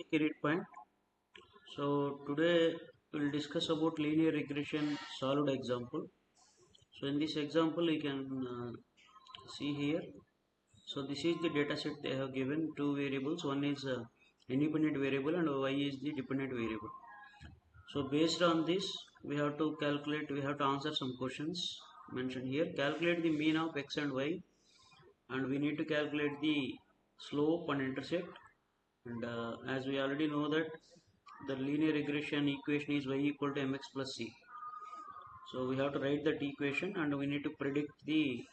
credit point. So today we'll discuss about linear regression solved example. So in this example you can see here. So this is the data set they have given two variables. One is independent variable and y is the dependent variable. So based on this we have to answer some questions mentioned here. Calculate the mean of x and y, and we need to calculate the slope and intercept. And as we already know that the linear regression equation is y equal to mx plus c. So we have to write that equation and we need to predict the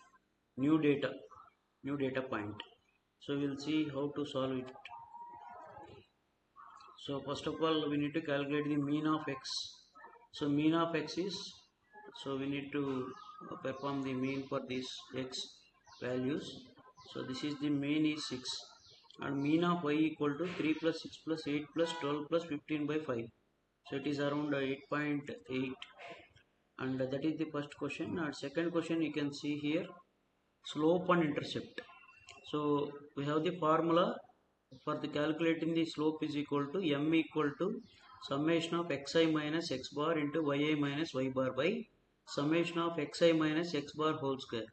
new data point. So we'll see how to solve it. So first of all we need to calculate the mean of x. So mean of x is, so we need to perform the mean for these x values. So this is the mean is 6, and mean of y equal to 3 plus 6 plus 8 plus 12 plus 15 by 5. So it is around 8.8, and that is the first question. And second question you can see here, slope and intercept. So we have the formula for the calculating the slope is equal to m equal to summation of xi minus x bar into yi minus y bar by summation of xi minus x bar whole square.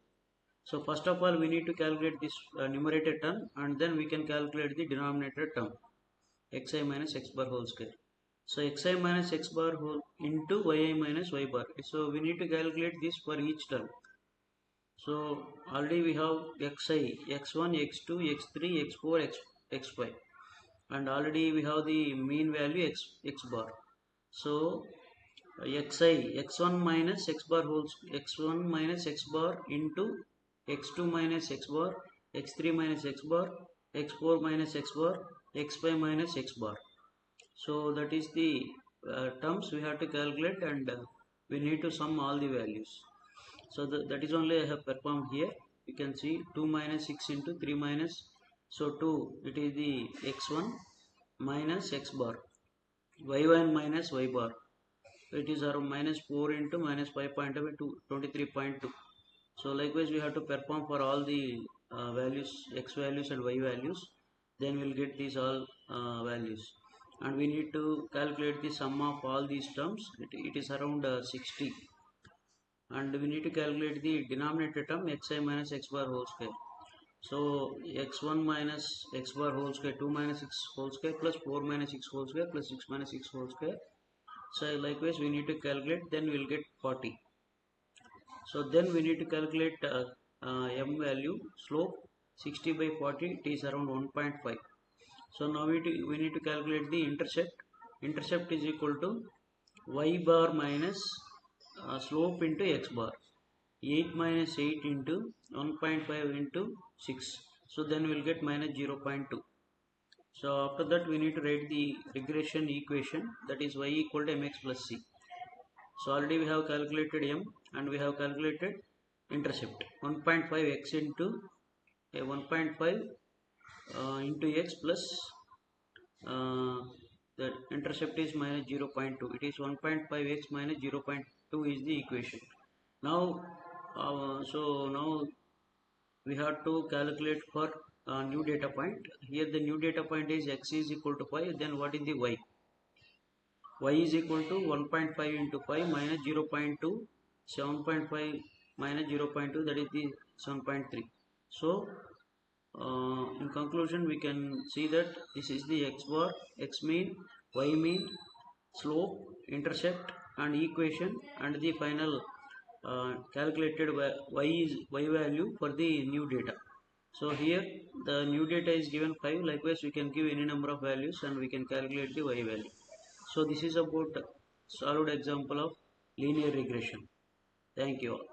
So first of all we need to calculate this numerator term, and then we can calculate the denominator term xi minus x bar whole square. So xi minus x bar whole into yi minus y bar. So we need to calculate this for each term. So already we have xi, x1, x2, x3, x4, x5, and already we have the mean value x bar. So xi, x1 minus x bar x1 minus x bar into x2 minus x bar, x3 minus x bar, x4 minus x bar, x5 minus x bar. So that is the terms we have to calculate, and we need to sum all the values. So that is only I have performed here. You can see 2 minus 6 into 3 minus, so 2, it is the x1 minus x bar, y1 minus y bar, it is around minus 4 into minus 5.2, 23.2. So likewise we have to perform for all the values, x values and y values, then we'll get these all values, and we need to calculate the sum of all these terms. It is around 60, and we need to calculate the denominator term xi minus x bar whole square. So x1 minus x bar whole square, 2 minus 6 whole square plus 4 minus 6 whole square plus 6 minus 6 whole square. So likewise we need to calculate, then we will get 40. So then we need to calculate m value, slope 60 by 40, it is around 1.5. So now we need to calculate the intercept. Intercept is equal to y bar minus slope into x bar, 8 minus 8 into 1.5 into 6. So then we will get minus 0.2. So after that we need to write the regression equation, that is y equal to mx plus c. So already we have calculated m and we have calculated intercept, 1.5 x into 1.5 into x plus the intercept is minus 0.2. It is 1.5 x minus 0.2 is the equation. Now so now we have to calculate for new data point. Here the new data point is x is equal to 5. Then what is the y? Y is equal to 1.5 into 5 minus 0.2, 7.5 minus 0.2, that is the 7.3. So in conclusion we can see that this is the x bar, x mean, y mean, slope, intercept and equation, and the final calculated y value for the new data. So here the new data is given 5. Likewise we can give any number of values and we can calculate the y value. So this is about solved example of linear regression. Thank you all.